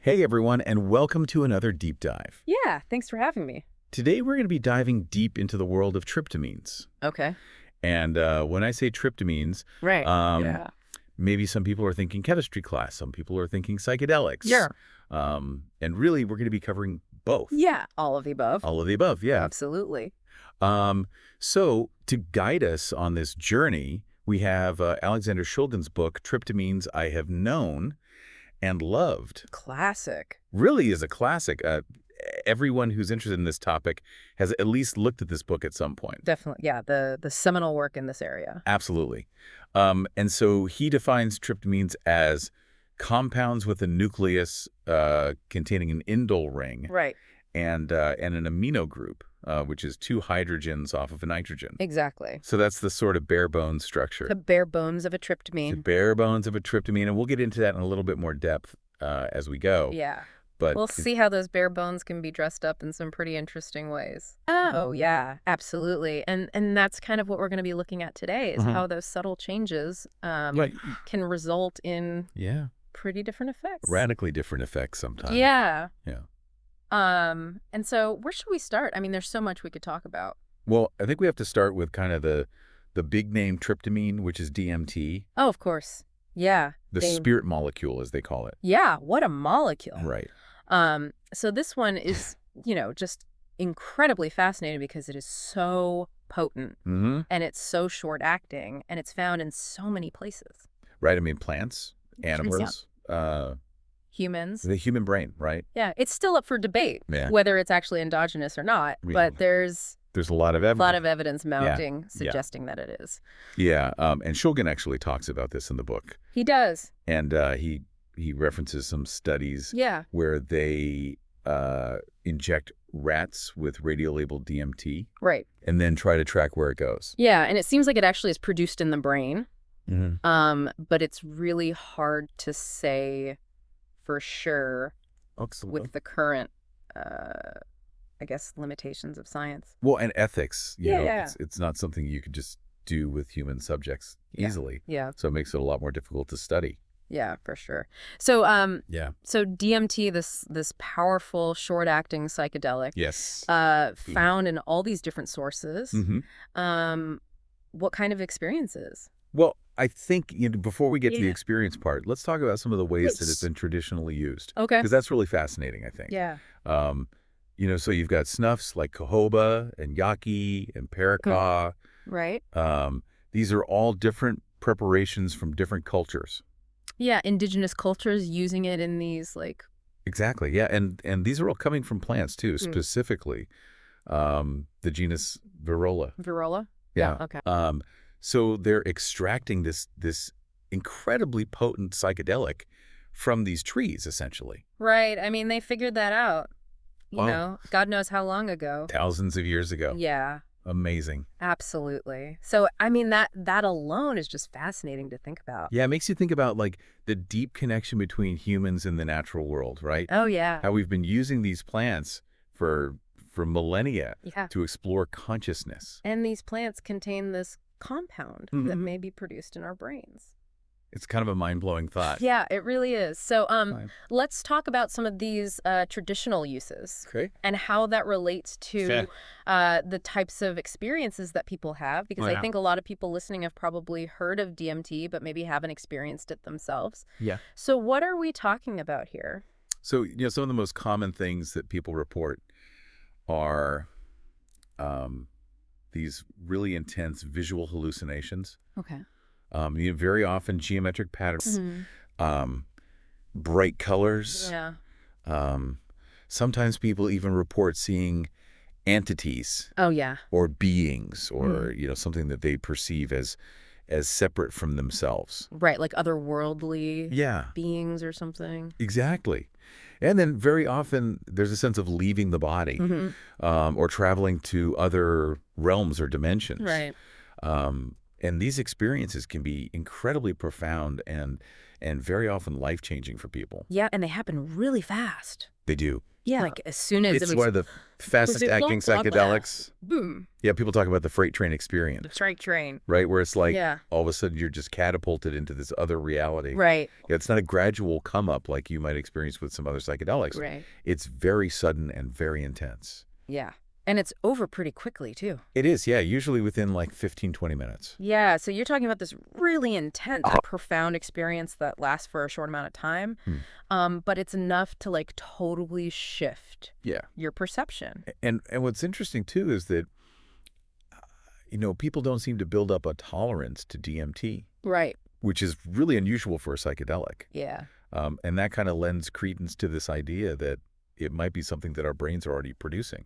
Hey everyone, and welcome to another deep dive. Yeah, thanks for having me. Today we're going to be diving deep into the world of tryptamines. Okay. And when I say tryptamines, Right. um, maybe some people are thinking chemistry class, some people are thinking psychedelics. Sure. And really, we're going to be covering both. Yeah, all of the above. All of the above, yeah. Absolutely. So to guide us on this journey, we have Alexander Shulgin's book, Tryptamines I Have Known and Loved. Classic. Really is a classic. Everyone who's interested in this topic has at least looked at this book at some point. Definitely. Yeah, the seminal work in this area. Absolutely. And so he defines tryptamines as compounds with a nucleus containing an indole ring Right. and an amino group, which is two hydrogens off of a nitrogen. Exactly. So that's the sort of bare bones structure. The bare bones of a tryptamine. The bare bones of a tryptamine, and we'll get into that in a little bit more depth as we go. Yeah. But we'll see how those bare bones can be dressed up in some pretty interesting ways. Oh, yeah, absolutely. And that's kind of what we're going to be looking at today is how those subtle changes can result in pretty different effects. Radically different effects sometimes. Yeah. Yeah. And so where should we start? I mean, there's so much we could talk about. Well, I think we have to start with kind of the big name tryptamine, which is DMT. Oh, of course. Yeah. The spirit molecule, as they call it. Yeah. What a molecule. Right. So this one is, just incredibly fascinating because it is so potent and it's so short acting and it's found in so many places. Right. I mean, plants, animals, humans. the human brain, right? Yeah. It's still up for debate whether it's actually endogenous or not, but there's a lot of evidence. A lot of evidence mounting suggesting that it is. Yeah. And Shulgin actually talks about this in the book. He does. And he references some studies where they inject rats with radiolabeled DMT. Right. And then try to track where it goes. Yeah. And it seems like it actually is produced in the brain. But it's really hard to say for sure with the current I guess, limitations of science. Well, and ethics, you know, yeah. It's not something you could just do with human subjects easily. Yeah. So it makes it a lot more difficult to study. Yeah, for sure. So, so DMT, this powerful, short-acting psychedelic, found in all these different sources. What kind of experiences? Well, I think before we get to the experience part, let's talk about some of the ways that it's been traditionally used. Okay. Because that's really fascinating, I think. Yeah. So you've got snuffs like jojoba and yaqui and perica. Right. These are all different preparations from different cultures. Yeah, indigenous cultures using it in these Exactly. Yeah, and these are all coming from plants too, specifically the genus Virola. Virola? Yeah. Okay. So they're extracting this incredibly potent psychedelic from these trees, essentially. Right. I mean, they figured that out. You know, God knows how long ago. Thousands of years ago. Yeah. Amazing. Absolutely. So, I mean, that alone is just fascinating to think about. Yeah, it makes you think about, the deep connection between humans and the natural world, right? Oh, yeah. How we've been using these plants for millennia to explore consciousness. And these plants contain this compound that may be produced in our brains. It's kind of a mind-blowing thought. Yeah, it really is. So let's talk about some of these traditional uses and how that relates to the types of experiences that people have, because I think a lot of people listening have probably heard of DMT, but maybe haven't experienced it themselves. Yeah. So what are we talking about here? So, some of the most common things that people report are these really intense visual hallucinations. Okay. Very often geometric patterns, bright colors. Yeah. Sometimes people even report seeing entities. Oh, yeah. Or beings, or something that they perceive as separate from themselves. Right, like otherworldly beings or something. Exactly. And then very often there's a sense of leaving the body or traveling to other realms or dimensions. Right. And these experiences can be incredibly profound and very often life-changing for people. Yeah, and they happen really fast. They do. Yeah. Like as soon as it's one of the fastest acting psychedelics. Boom. Yeah, people talk about the freight train experience. The freight train. Right, where it's like all of a sudden you're just catapulted into this other reality. Right. Yeah, it's not a gradual come up like you might experience with some other psychedelics. Right. It's very sudden and very intense. Yeah. And it's over pretty quickly, too. It is, yeah, usually within like 15, 20 minutes. Yeah, so you're talking about this really intense, profound experience that lasts for a short amount of time, but it's enough to like totally shift your perception. And what's interesting, too, is that, people don't seem to build up a tolerance to DMT. Right. Which is really unusual for a psychedelic. Yeah. And that kind of lends credence to this idea that it might be something that our brains are already producing.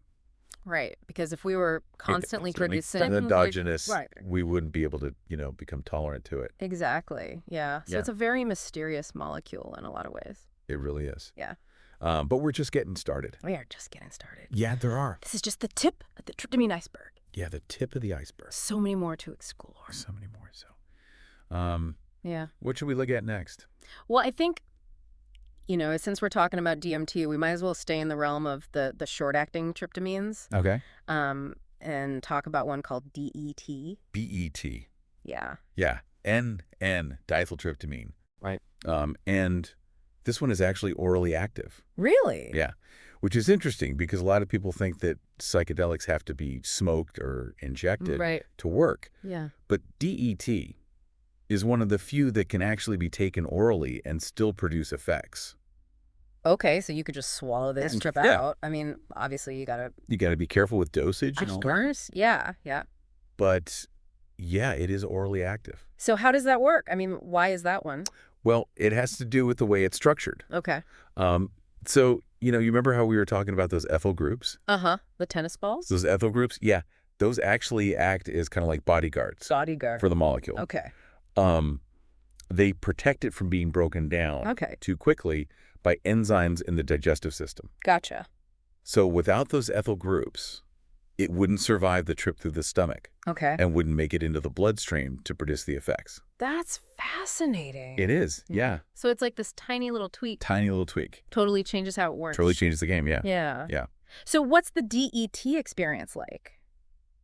Right, because if we were constantly producing endogenous, we wouldn't be able to, become tolerant to it. Exactly. Yeah. So it's a very mysterious molecule in a lot of ways. It really is. Yeah. But we're just getting started. We are just getting started. Yeah, there are. This is just the tip of the tryptamine iceberg. Yeah, the tip of the iceberg. So many more to explore. So many more. So, yeah. What should we look at next? Well, I think, since we're talking about DMT, we might as well stay in the realm of the short-acting tryptamines. Okay. And talk about one called DET. BET. Yeah. Yeah. N-dimethyltryptamine. Right. And this one is actually orally active. Really? Yeah. Which is interesting because a lot of people think that psychedelics have to be smoked or injected to work. Yeah. But DET is one of the few that can actually be taken orally and still produce effects. Okay, so you could just swallow this trip out. I mean, obviously you gotta be careful with dosage and all that. Of course, yeah. But yeah, it is orally active. So how does that work? I mean, why is that one? Well, it has to do with the way it's structured. Okay. So, you remember how we were talking about those ethyl groups? The tennis balls? Those ethyl groups? Yeah. Those actually act as kind of like bodyguards. For the molecule. Okay. They protect it from being broken down too quickly by enzymes in the digestive system. Gotcha. So without those ethyl groups, it wouldn't survive the trip through the stomach. Okay. And wouldn't make it into the bloodstream to produce the effects. That's fascinating. It is, yeah. So it's like this tiny little tweak. Tiny little tweak. Totally changes how it works. Totally changes the game, yeah. Yeah. So what's the DET experience like?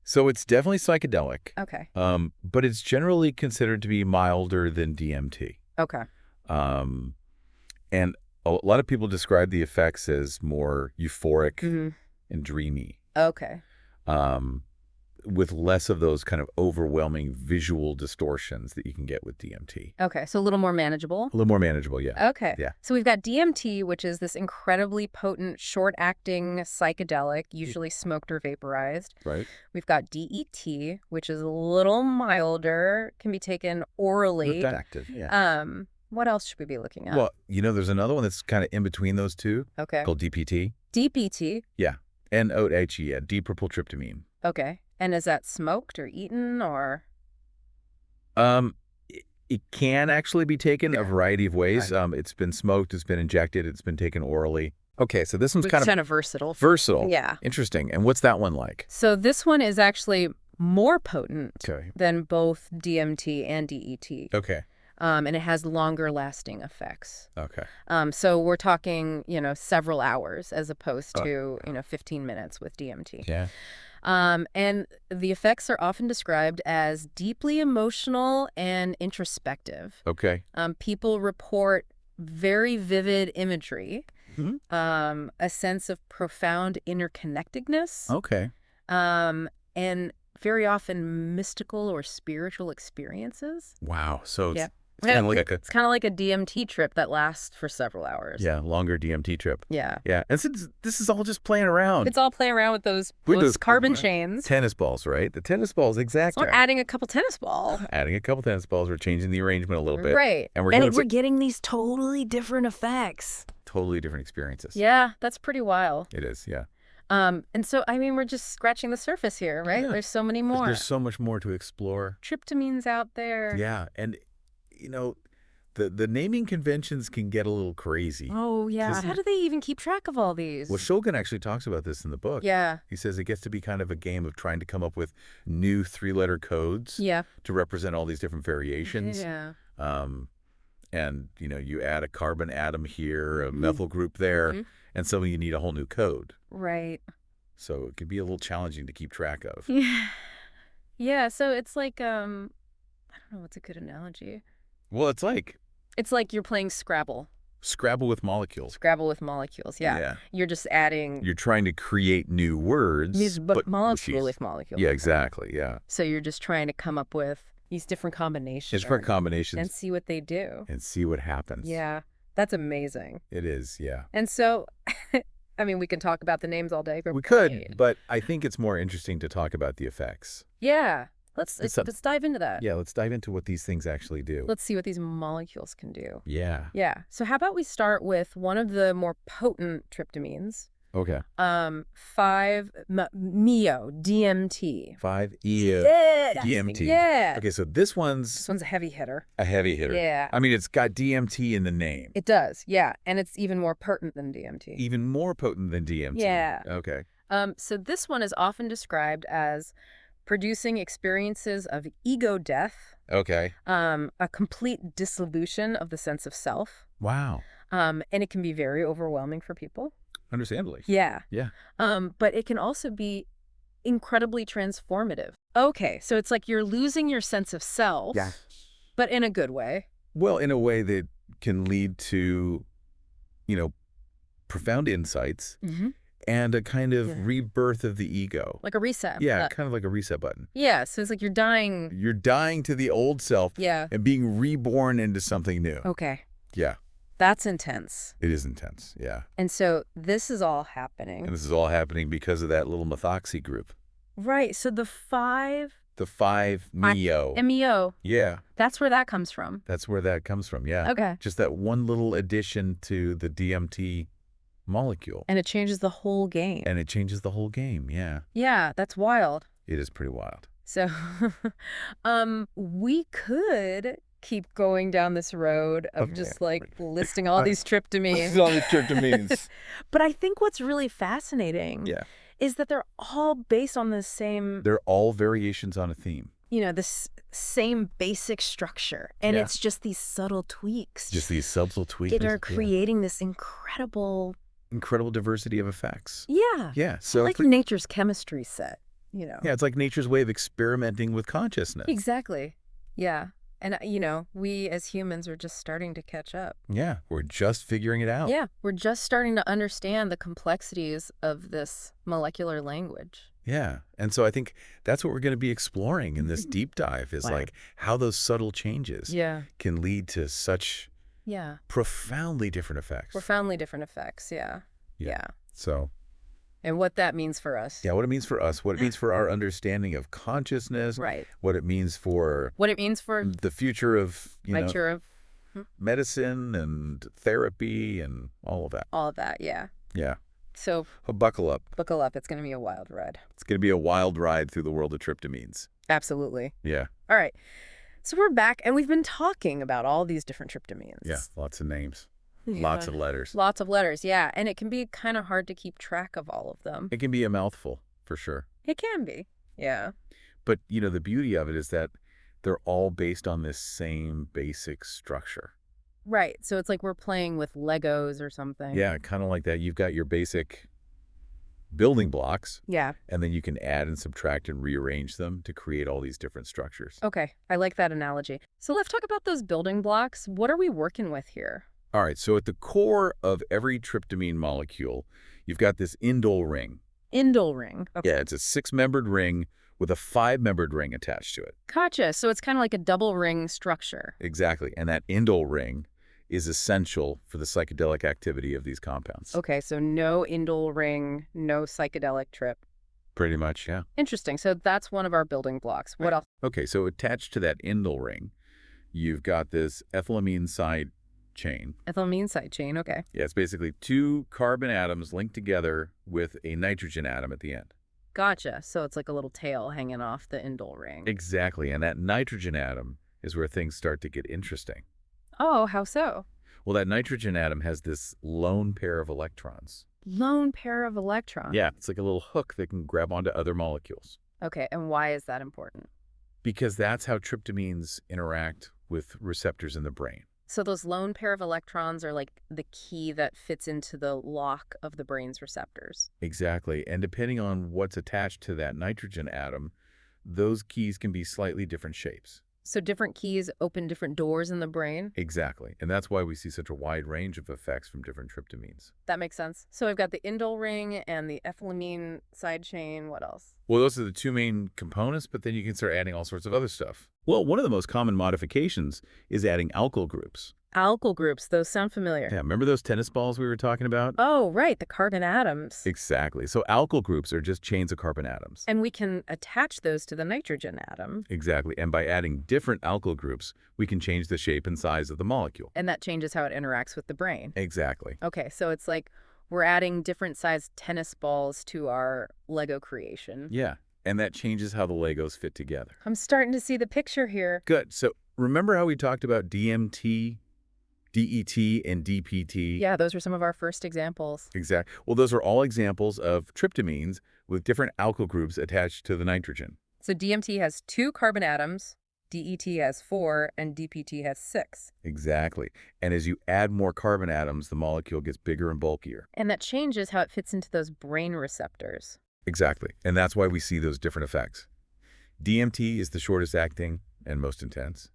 So it's definitely psychedelic. Okay. But it's generally considered to be milder than DMT. Okay. And a lot of people describe the effects as more euphoric and dreamy. Okay. With less of those kind of overwhelming visual distortions that you can get with DMT. Okay, so a little more manageable? A little more manageable, yeah. Okay. Yeah. So we've got DMT, which is this incredibly potent, short-acting psychedelic, usually smoked or vaporized. Right. We've got DET, which is a little milder, can be taken orally. Not that active, yeah. What else should we be looking at? Well, there's another one that's kind of in between those two. Okay. Called DPT. DPT? Yeah. N-O-H-E, yeah. D-propyltryptamine. Okay. And is that smoked or eaten or? It can actually be taken a variety of ways. Right. It's been smoked, it's been injected, it's been taken orally. Okay, so this one's kind of versatile. Versatile. Yeah. Interesting. And what's that one like? So this one is actually more potent than both DMT and DET. Okay. And it has longer lasting effects. Okay. So we're talking, several hours as opposed to, 15 minutes with DMT. Yeah. And the effects are often described as deeply emotional and introspective. Okay. People report very vivid imagery, a sense of profound interconnectedness. Okay. And very often mystical or spiritual experiences. Wow. So yeah. It's kind of like a DMT trip that lasts for several hours. Yeah, longer DMT trip. Yeah. Yeah. And since this is all just playing around. It's all playing around with those carbon chains. Tennis balls, right? The tennis balls, exactly. So we're adding a couple tennis balls. Adding a couple tennis balls. We're changing the arrangement a little bit. Right. And we're getting these totally different effects. Totally different experiences. Yeah, that's pretty wild. It is, yeah. And so, we're just scratching the surface here, right? Yeah. There's so many more. There's so much more to explore. Tryptamines out there. Yeah. And, the naming conventions can get a little crazy. Oh, yeah. How do they even keep track of all these? Well, Shulgin actually talks about this in the book. Yeah. He says it gets to be kind of a game of trying to come up with new 3-letter codes to represent all these different variations. Yeah. And, you add a carbon atom here, a methyl group there, and suddenly you need a whole new code. Right. So it can be a little challenging to keep track of. Yeah. Yeah, so it's like, I don't know what's a good analogy. Well, it's like you're playing Scrabble. Scrabble with molecules. Scrabble with molecules, yeah. Yeah. You're just adding... You're trying to create new words. But molecule with molecules. Yeah, exactly, yeah. So you're just trying to come up with these different combinations. Different combinations. And see what they do. And see what happens. Yeah, that's amazing. It is, yeah. And so, I mean, we can talk about the names all day. But we could, but I think it's more interesting to talk about the effects. Yeah. Let's dive into that. Yeah, let's dive into what these things actually do. Let's see what these molecules can do. Yeah. Yeah. So how about we start with one of the more potent tryptamines. Okay. 5-MeO, DMT. 5-EO, DMT. Yeah. Okay, so this one's a heavy hitter. A heavy hitter. Yeah. I mean, it's got DMT in the name. It does, yeah. And it's even more potent than DMT. Even more potent than DMT. Yeah. Okay. So this one is often described as producing experiences of ego death. Okay. A complete dissolution of the sense of self. Wow. And it can be very overwhelming for people. Understandably. Yeah. Yeah. But it can also be incredibly transformative. Okay, so it's like you're losing your sense of self, yeah, but in a good way. Well, in a way that can lead to, profound insights and a kind of rebirth of the ego. Like a reset. Yeah, kind of like a reset button. Yeah, so it's like you're dying. You're dying to the old self and being reborn into something new. Okay. Yeah. That's intense. It is intense, yeah. And so this is all happening. And this is all happening because of that little methoxy group. Right, so the 5-MeO. MEO. Yeah. That's where that comes from. That's where that comes from, yeah. Okay. Just that one little addition to the DMT molecule. And it changes the whole game. And it changes the whole game, yeah. Yeah, that's wild. It is pretty wild. So, we could keep going down this road of just listing all these tryptamines. All the tryptamines. But I think what's really fascinating is that they're all based on the same... They're all variations on a theme. This same basic structure. And it's just these subtle tweaks. Just these subtle tweaks. That are creating this incredible diversity of effects. Yeah. Yeah. So like nature's chemistry set, Yeah, it's like nature's way of experimenting with consciousness. Exactly. Yeah. And, we as humans are just starting to catch up. Yeah, we're just figuring it out. Yeah, we're just starting to understand the complexities of this molecular language. Yeah, and so I think that's what we're going to be exploring in this deep dive is like how those subtle changes can lead to such profoundly different effects. Profoundly different effects, yeah. So... And what that means for us. Yeah, what it means for us, what it means for our understanding of consciousness, what it means for the future of, medicine and therapy and all of that. All of that, yeah. Yeah. So buckle up. Buckle up. It's going to be a wild ride. It's going to be a wild ride through the world of tryptamines. Absolutely. Yeah. All right. So we're back and we've been talking about all these different tryptamines. Yeah, lots of names. Lots of letters. Lots of letters, yeah. And it can be kind of hard to keep track of all of them. It can be a mouthful, for sure. It can be, yeah. But, the beauty of it is that they're all based on this same basic structure. Right. So it's like we're playing with Legos or something. Yeah, kind of like that. You've got your basic building blocks. Yeah. And then you can add and subtract and rearrange them to create all these different structures. Okay. I like that analogy. So let's talk about those building blocks. What are we working with here? All right, so at the core of every tryptamine molecule, you've got this indole ring. Indole ring. Okay. Yeah, it's a 6-membered ring with a 5-membered ring attached to it. Gotcha. So it's kind of like a double ring structure. Exactly, and that indole ring is essential for the psychedelic activity of these compounds. Okay, so no indole ring, no psychedelic trip. Pretty much, yeah. Interesting. So that's one of our building blocks. What else? Okay, so attached to that indole ring, you've got this ethylamine side chain. Ethylamine side chain, okay. Yeah, it's basically 2 carbon atoms linked together with a nitrogen atom at the end. Gotcha. So it's like a little tail hanging off the indole ring. Exactly, and that nitrogen atom is where things start to get interesting. Oh, how so? Well, that nitrogen atom has this lone pair of electrons. Lone pair of electrons? Yeah, it's like a little hook that can grab onto other molecules. Okay, and why is that important? Because that's how tryptamines interact with receptors in the brain. So those lone pair of electrons are like the key that fits into the lock of the brain's receptors. Exactly. And depending on what's attached to that nitrogen atom, those keys can be slightly different shapes. So different keys open different doors in the brain? Exactly. And that's why we see such a wide range of effects from different tryptamines. That makes sense. So I've got the indole ring and the ethylamine side chain. What else? Well, those are the two main components, but then you can start adding all sorts of other stuff. Well, one of the most common modifications is adding alkyl groups. Alkyl groups, those sound familiar. Yeah, remember those tennis balls we were talking about? Oh, right, the carbon atoms. Exactly. So alkyl groups are just chains of carbon atoms. And we can attach those to the nitrogen atom. Exactly. And by adding different alkyl groups, we can change the shape and size of the molecule. And that changes how it interacts with the brain. Exactly. Okay, so it's like we're adding different sized tennis balls to our Lego creation. Yeah, and that changes how the Legos fit together. I'm starting to see the picture here. Good. So remember how we talked about DMT, DET, and DPT? Yeah, those were some of our first examples. Exactly. Well, those are all examples of tryptamines with different alkyl groups attached to the nitrogen. So DMT has 2 carbon atoms, DET has 4, and DPT has 6. Exactly. And as you add more carbon atoms, the molecule gets bigger and bulkier. And that changes how it fits into those brain receptors. Exactly. And that's why we see those different effects. DMT is the shortest acting and most intense.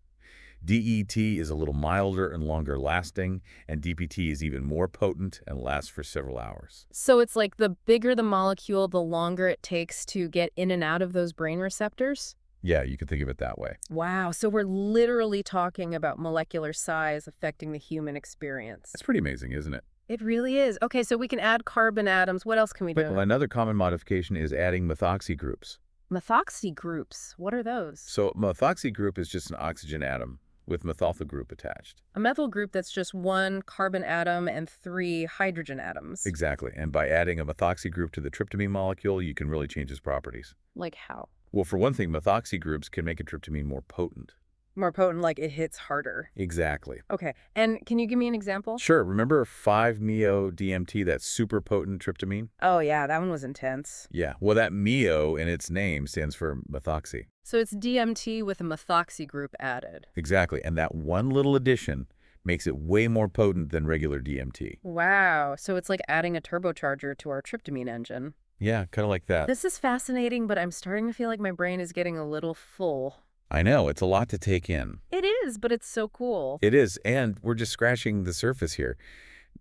DET is a little milder and longer lasting, and DPT is even more potent and lasts for several hours. So it's like the bigger the molecule, the longer it takes to get in and out of those brain receptors? Yeah, you can think of it that way. Wow, so we're literally talking about molecular size affecting the human experience. That's pretty amazing, isn't it? It really is. Okay, so we can add carbon atoms. What else can we do? Well, another common modification is adding methoxy groups. Methoxy groups, what are those? So a methoxy group is just an oxygen atom with methyl group attached. A methyl group that's just 1 carbon atom and 3 hydrogen atoms. Exactly. And by adding a methoxy group to the tryptamine molecule, you can really change its properties. Like how? Well, for one thing, methoxy groups can make a tryptamine more potent. More potent, like it hits harder. Exactly. Okay, and can you give me an example? Sure. Remember 5-MeO-DMT, that super potent tryptamine? Oh yeah, that one was intense. Yeah. Well, that MeO in its name stands for methoxy. So it's DMT with a methoxy group added. Exactly. And that one little addition makes it way more potent than regular DMT. Wow, so it's like adding a turbocharger to our tryptamine engine. Yeah, kind of like that. This is fascinating, but I'm starting to feel like my brain is getting a little full. I know. It's a lot to take in. It is, but it's so cool. It is. And we're just scratching the surface here.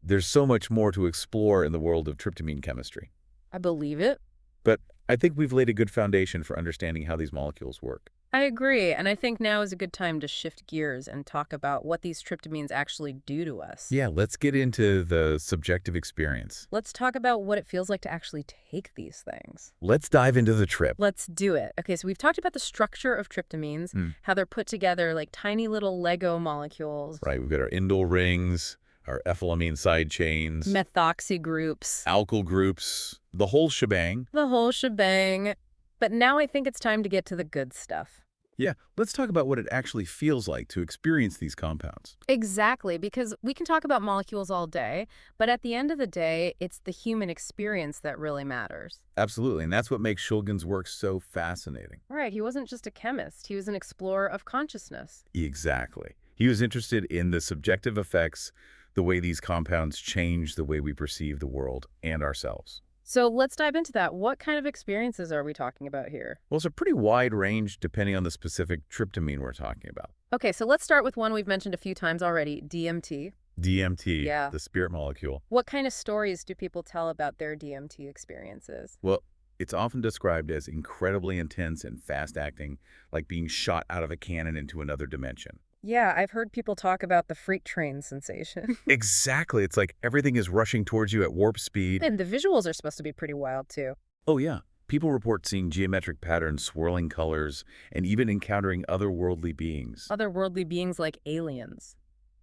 There's so much more to explore in the world of tryptamine chemistry. I believe it. But I think we've laid a good foundation for understanding how these molecules work. I agree, and I think now is a good time to shift gears and talk about what these tryptamines actually do to us. Yeah, let's get into the subjective experience. Let's talk about what it feels like to actually take these things. Let's dive into the trip. Let's do it. Okay, so we've talked about the structure of tryptamines, how they're put together like tiny little Lego molecules. Right, we've got our indole rings, our ethylamine side chains, methoxy groups, alkyl groups, the whole shebang. The whole shebang. But now I think it's time to get to the good stuff. Yeah, let's talk about what it actually feels like to experience these compounds. Exactly, because we can talk about molecules all day, but at the end of the day, it's the human experience that really matters. Absolutely, and that's what makes Shulgin's work so fascinating. Right, he wasn't just a chemist, he was an explorer of consciousness. Exactly. He was interested in the subjective effects, the way these compounds change the way we perceive the world and ourselves. So let's dive into that. What kind of experiences are we talking about here? Well, it's a pretty wide range depending on the specific tryptamine we're talking about. Okay, so let's start with one we've mentioned a few times already, DMT. DMT, yeah. The spirit molecule. What kind of stories do people tell about their DMT experiences? Well, it's often described as incredibly intense and fast-acting, like being shot out of a cannon into another dimension. Yeah, I've heard people talk about the freight train sensation. Exactly. It's like everything is rushing towards you at warp speed. And the visuals are supposed to be pretty wild, too. Oh, yeah. People report seeing geometric patterns, swirling colors, and even encountering otherworldly beings. Otherworldly beings like aliens.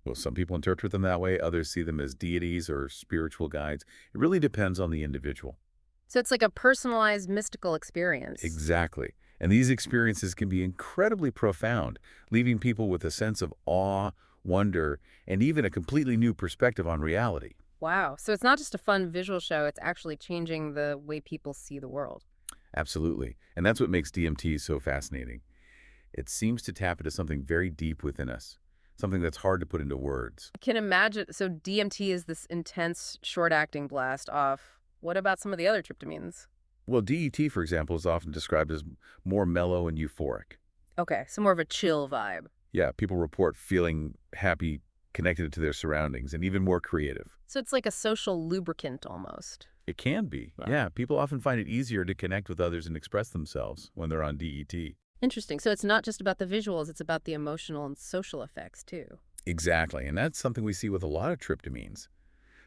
Well, some people interpret them that way. Others see them as deities or spiritual guides. It really depends on the individual. So it's like a personalized mystical experience. Exactly. And these experiences can be incredibly profound, leaving people with a sense of awe, wonder, and even a completely new perspective on reality. Wow. So it's not just a fun visual show, it's actually changing the way people see the world. Absolutely. And that's what makes DMT so fascinating. It seems to tap into something very deep within us, something that's hard to put into words. I can imagine. So DMT is this intense, short-acting blast off. What about some of the other tryptamines? Well, DET, for example, is often described as more mellow and euphoric. Okay, so more of a chill vibe. Yeah, people report feeling happy, connected to their surroundings, and even more creative. So it's like a social lubricant almost. It can be. Wow. Yeah, people often find it easier to connect with others and express themselves when they're on DET. Interesting. So it's not just about the visuals, it's about the emotional and social effects too. Exactly, and that's something we see with a lot of tryptamines.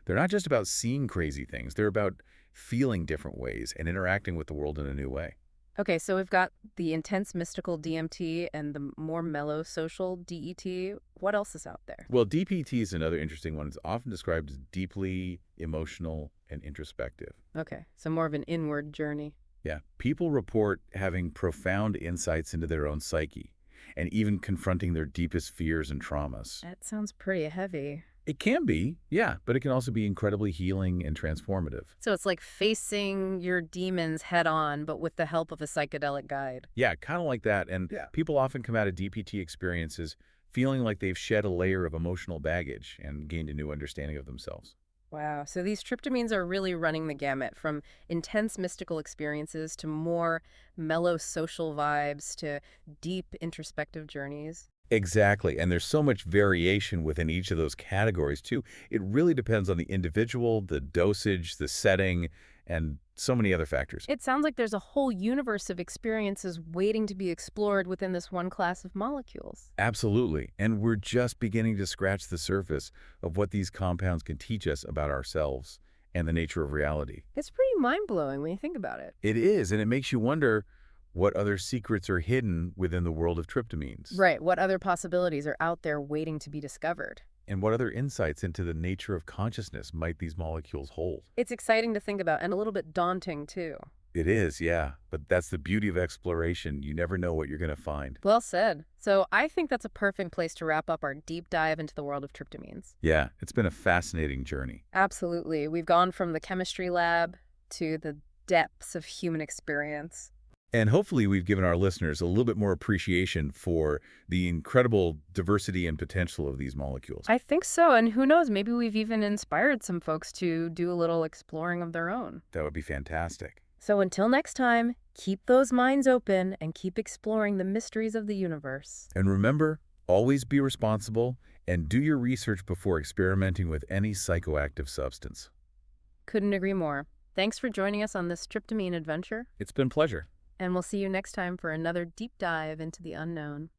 They're not just about seeing crazy things. They're about feeling different ways and interacting with the world in a new way. Okay, so we've got the intense mystical DMT and the more mellow social DET. What else is out there? Well, DPT is another interesting one. It's often described as deeply emotional and introspective. Okay, so more of an inward journey. Yeah, people report having profound insights into their own psyche and even confronting their deepest fears and traumas. That sounds pretty heavy. It can be, yeah, but it can also be incredibly healing and transformative. So it's like facing your demons head on, but with the help of a psychedelic guide. Yeah, kind of like that. And people often come out of DPT experiences feeling like they've shed a layer of emotional baggage and gained a new understanding of themselves. Wow, so these tryptamines are really running the gamut from intense mystical experiences to more mellow social vibes to deep introspective journeys. Exactly, and there's so much variation within each of those categories, too. It really depends on the individual, the dosage, the setting, and so many other factors. It sounds like there's a whole universe of experiences waiting to be explored within this one class of molecules. Absolutely, and we're just beginning to scratch the surface of what these compounds can teach us about ourselves and the nature of reality. It's pretty mind-blowing when you think about it. It is, and it makes you wonder what other secrets are hidden within the world of tryptamines. Right, what other possibilities are out there waiting to be discovered. And what other insights into the nature of consciousness might these molecules hold? It's exciting to think about and a little bit daunting, too. It is, yeah. But that's the beauty of exploration. You never know what you're going to find. Well said. So I think that's a perfect place to wrap up our deep dive into the world of tryptamines. Yeah, it's been a fascinating journey. Absolutely. We've gone from the chemistry lab to the depths of human experience. And hopefully we've given our listeners a little bit more appreciation for the incredible diversity and potential of these molecules. I think so. And who knows, maybe we've even inspired some folks to do a little exploring of their own. That would be fantastic. So until next time, keep those minds open and keep exploring the mysteries of the universe. And remember, always be responsible and do your research before experimenting with any psychoactive substance. Couldn't agree more. Thanks for joining us on this tryptamine adventure. It's been a pleasure. And we'll see you next time for another deep dive into the unknown.